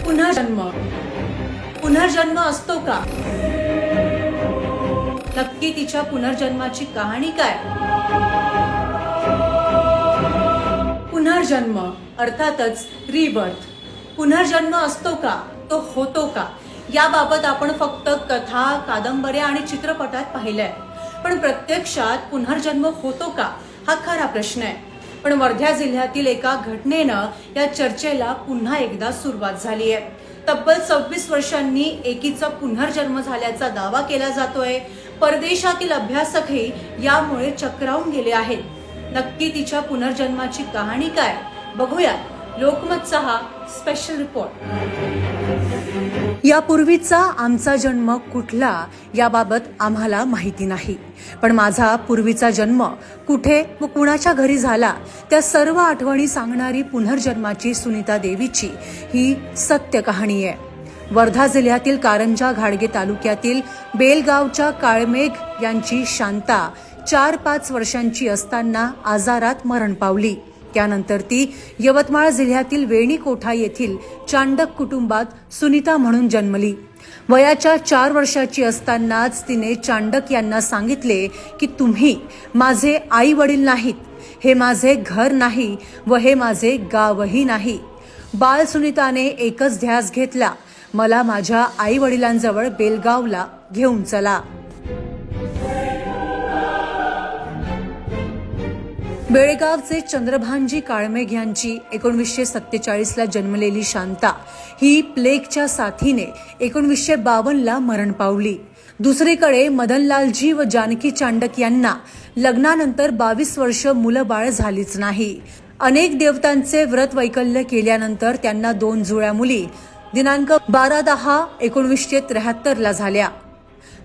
पुनर्जन्म पुनर्जन्म असतो का? नक्की तिच्या पुनर्जन्माची कहाणी काय? पुनर्जन्म अर्थातच रिबर्थ. पुनर्जन्म असतो का? तो होतो का? याबाबत आपण फक्त कथा, कादंबऱ्या आणि चित्रपटात पाहिलंय. पण प्रत्यक्षात पुनर्जन्म होतो का हा खरा प्रश्न आहे. पण वर्धा जिल्ह्यातील एका घटनेनं या चर्चेला पुन्हा एकदा सुरुवात झाली आहे. तब्बल 26 वर्षांनी एकीचा पुनर्जन्म झाल्याचा दावा केला जातोय. परदेशातील अभ्यासकही यामुळे चक्रावून गेले आहेत. नक्की तिच्या पुनर्जन्माची कहाणी काय? बघूयात लोकमतचा हा स्पेशल रिपोर्ट. यापूर्वीचा आमचा जन्म कुठला याबाबत आम्हाला माहिती नाही. पण माझा पूर्वीचा जन्म कुठे व कुणाच्या घरी झाला त्या सर्व आठवणी सांगणारी पुनर्जन्माची सुनीता देवीची ही सत्य कहाणी आहे. वर्धा जिल्ह्यातील कारंजा घाडगे तालुक्यातील बेलगावच्या काळमेघ यांची शांता 4-5 वर्षांची असताना आजारात मरण पावली. त्यानंतर ती यवतमाळ जिल्ह्यातील वेणीकोठा येथील चांडक कुटुंबात सुनीता म्हणून जन्मली. वयाच्या 4 वर्षाची असतानाच तिने चांडक यांना सांगितले की तुम्ही माझे आई वडील नाहीत, हे माझे घर नाही व हे माझे गावही नाही. बाळ सुनीताने एकच ध्यास घेतला, मला माझ्या आई वडिलांजवळ बेलगावला घेऊन चला. बेळगावचे चंद्रभानजी काळमेघ यांची 1947ला जन्मलेली शांता ही प्लेगच्या साथीने 1952ला मरण पावली. दुसरीकडे मदनलालजी व जानकी चांडक यांना लग्नानंतर 22 वर्ष मुलं बाळ झालीच नाही. अनेक देवतांचे व्रत वैकल्य केल्यानंतर त्यांना 2 जुळ्या मुली दिनांक 12/10/1973ला झाल्या.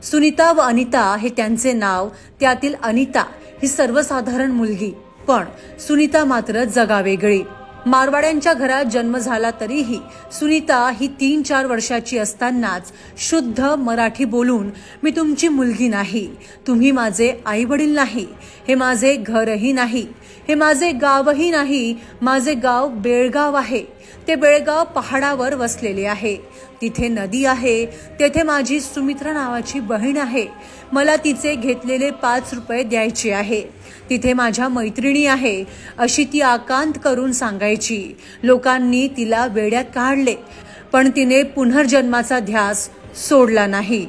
सुनीता व अनिता हे त्यांचे नाव. त्यातील अनिता ही सर्वसाधारण मुलगी, पण सुनीता मात्र जगावेगळी. मारवाड्यांच्या घरात जन्म झाला तरीही सुनीता ही 3-4 वर्षाची असतानाच शुद्ध मराठी बोलून मी तुमची मुलगी नाही, तुम्ही माझे आई वडील नाही, हे माझे घरही नाही, हे माझे गावही नाही, माझे गाव बेळगाव आहे. ते बेळगाव पहाडावर वसलेले आहे. तिथे नदी आहे. तेथे माझी सुमित्रा नावाची बहीण आहे. मला तिचे घेतलेले 5 रुपये द्यायचे आहे. तिथे माझ्या मैत्रिणी आहे, अशी ती आकांत करून सांगायची. लोकांनी तिला वेड्यात काढले, पण तिने पुनर्जन्माचा ध्यास सोडला नाही.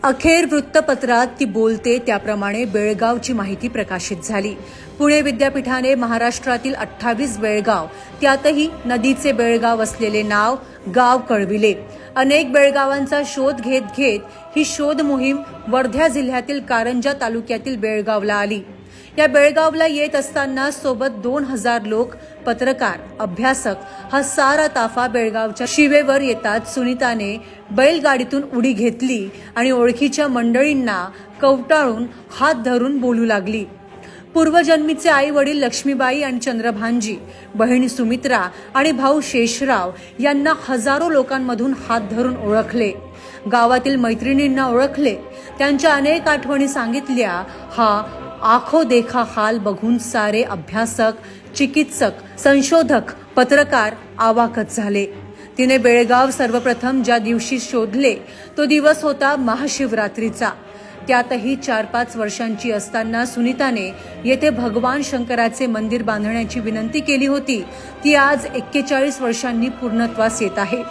अखेर वृत्तपत्रात ती बोलते त्याप्रमाणे बेळगावची माहिती प्रकाशित झाली. पुणे विद्यापीठाने महाराष्ट्रातील 28 बेळगाव, त्यातही नदीचे बेळगाव असलेले नाव गाव कळविले. अनेक बेळगावांचा शोध घेत घेत ही शोध मोहीम वर्धा जिल्ह्यातील कारंजा तालुक्यातील बेळगावला आली. या बेळगावला येत असताना सोबत 2000 लोक, पत्रकार, अभ्यासक हा सारा ताफा बेळगावच्या शिवेवर येतात. सुनीताने बैलगाडीतून उडी घेतली आणि ओळखीच्या मंडळींना कवटाळून हात धरून बोलू लागली. पूर्वजन्मीचे आई वडील लक्ष्मीबाई आणि चंद्रभानजी, बहीण सुमित्रा आणि भाऊ शेषराव यांना हजारो लोकांमधून हात धरून ओळखले. गावातील मैत्रिणींना ओळखले. त्यांच्या अनेक आठवणी सांगितल्या. हा आखो देखा हाल बघून सारे अभ्यासक, चिकित्सक, संशोधक, पत्रकार आवाकच झाले. तिने बेळगाव सर्वप्रथम ज्या दिवशी शोधले तो दिवस होता महाशिवरात्रीचा. त्यातही 4-5 वर्षांची असताना सुनीताने येथे भगवान शंकराचे मंदिर बांधण्याची विनंती केली होती. ती आज 41 वर्षांनी पूर्णत्वास येत आहे.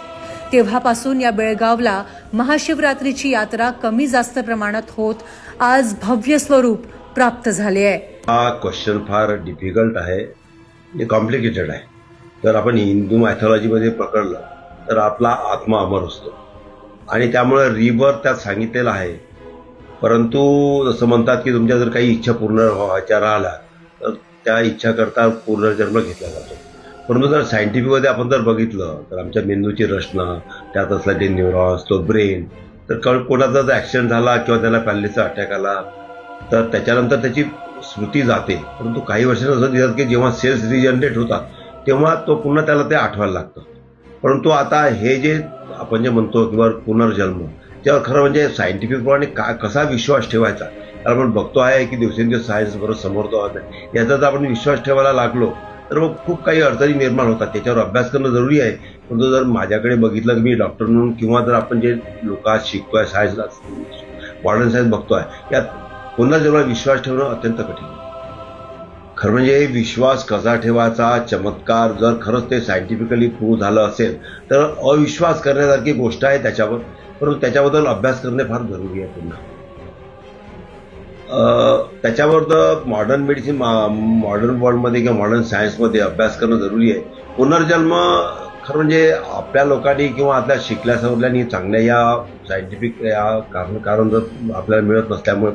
तेव्हापासून या बेळगावला महाशिवरात्रीची यात्रा कमी जास्त प्रमाणात होत आज भव्य स्वरूप प्राप्त झाले आहे. हा क्वेश्चन फार डिफिकल्ट आहे, कॉम्प्लिकेटेड आहे. जर आपण हिंदू मायथॉलॉजीमध्ये पकडलं तर आपला आत्मा अमर असतो आणि त्यामुळे रिबर्थ त्यात सांगितलेलं आहे. परंतु जसं म्हणतात की तुमच्या जर काही इच्छा पूर्ण व्हायच्या राहिल्या तर त्या इच्छा करता पुनर्जन्म घेतला जातो. परंतु जर सायंटिफिकमध्ये आपण जर बघितलं तर आमच्या मेंदूची रचना, त्यात असला ते न्यूरॉन्स, तो ब्रेन, तर कोणाचा जर ॲक्सिडेंट झाला किंवा त्याला पॅरालिसिसचा अटॅक आला तर त्याच्यानंतर त्याची स्मृती जाते. परंतु काही वर्षांनी असं दिसतं की जेव्हा सेल्स रिजनरेट होतात तेव्हा तो पुन्हा त्याला ते आठवायला लागतं. परंतु आता हे जे आपण जे म्हणतो किंवा पुनर्जन्म, त्यावर खरं म्हणजे सायंटिफिकप्रमाणे कसा विश्वास ठेवायचा, आपण बघतो आहे की दिवसेंदिवस सायन्स बरोबर समोर जात आहे. याचा जर आपण विश्वास ठेवायला लागलो तर मग खूप काही अडचणी निर्माण होतात. त्याच्यावर अभ्यास करणं जरुरी आहे. परंतु जर माझ्याकडे बघितलं की मी डॉक्टर म्हणून किंवा जर आपण जे लोक आज शिकतोय, सायन्सला मॉडर्न सायन्स बघतोय, यात पुनर्जन्मावर विश्वास ठेवणं अत्यंत कठीण आहे. खरं म्हणजे विश्वास कसा ठेवायचा, चमत्कार जर खरंच ते सायंटिफिकली प्रूव्ह झालं असेल तर अविश्वास करण्यासारखी गोष्ट आहे त्याच्यावर, परंतु त्याच्याबद्दल अभ्यास करणे फार जरुरी आहे. पुन्हा त्याच्यावर तर मॉडर्न मेडिसिन, मॉडर्न वर्ल्डमध्ये किंवा मॉडर्न सायन्समध्ये अभ्यास करणं जरुरी आहे. पुनर्जन्म खरं म्हणजे आपल्या लोकांनी किंवा आपल्या शिकल्या सवरल्यानी चांगल्या या सायंटिफिक या कारण जर आपल्याला मिळत नसल्यामुळे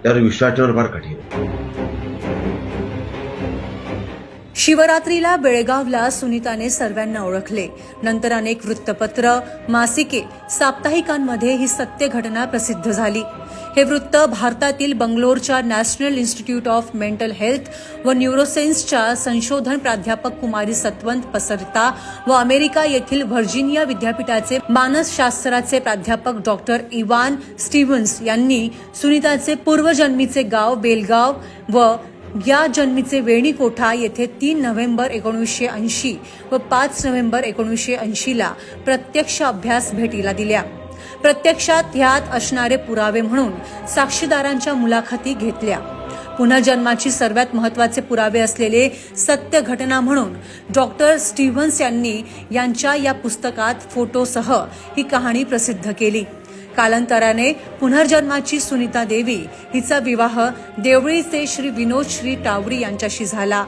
त्यावर विश्वास ठेवणं फार कठीण आहे. शिवरात्रीला बेळगावला सुनीताने सर्वांना ओळखले. नंतर अनेक वृत्तपत्र, मासिके, साप्ताहिकांमध्ये ही सत्य घटना प्रसिद्ध झाली. हे वृत्त भारतातील बंगलोरच्या National Institute of Mental Health व न्यूरोसायन्सच्या संशोधन प्राध्यापक कुमारी सतवंत पसरता व अमेरिका येथील व्हर्जिनिया विद्यापीठाचे मानसशास्त्राचे प्राध्यापक डॉक्टर इवान स्टीव्हन्स यांनी सुनीताचे पूर्वजन्मीचे गाव बेलगाव व या जन्मीचे वेणीकोठा येथे 3 नोव्हेंबर 1980 व 5 नोव्हेंबर 1980 ला प्रत्यक्ष अभ्यास भेटीला दिल्या. प्रत्यक्षात ह्यात असणारे पुरावे म्हणून साक्षीदारांच्या मुलाखती घेतल्या. पुनर्जन्माची सर्वात महत्वाचे पुरावे असलेले सत्य घटना म्हणून डॉक्टर स्टीव्हन्स यांनी यांच्या या पुस्तकात फोटोसह ही कहाणी प्रसिद्ध केली. कालांतराने पुनर्जन्माची सुनीता देवी हिचा विवाह देवळीचे श्री विनोद श्री टावरी यांच्याशी झाला.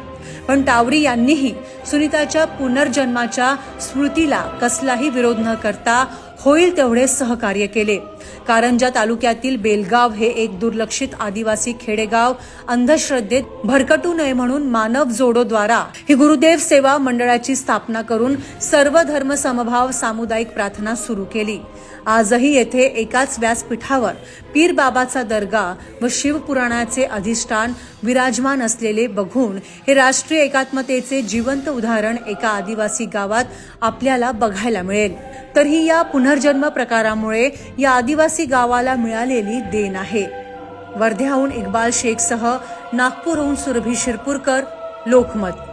पण टावरी यांनीही सुनीताच्या पुनर्जन्माच्या स्मृतीला कसलाही विरोध न करता होईल तेवढे सहकार्य केले. कारंजा तालुक्यातील बेलगाव हे एक दुर्लक्षित आदिवासी खेडेगाव अंधश्रद्धेत भरकटू नये म्हणून मानव जोडोद्वारा ही गुरुदेव सेवा मंडळाची स्थापना करून सर्व धर्म समभाव सामुदायिक प्रार्थना सुरू केली. आजही येथे एकाच व्यासपीठावर पीर बाबाचा दर्गा व शिवपुराणाचे अधिष्ठान विराजमान असलेले बघून हे राष्ट्रीय एकात्मतेचे जिवंत उदाहरण एका आदिवासी गावात आपल्याला बघायला मिळेल. तर ही या पुनर्जन्म प्रकारामुळे या आदिवासी गावाला मिळालेली देण आहे. वर्ध्याहून इक्बाल शेखसह नागपूरहून सुरभी शिरपूरकर, लोकमत.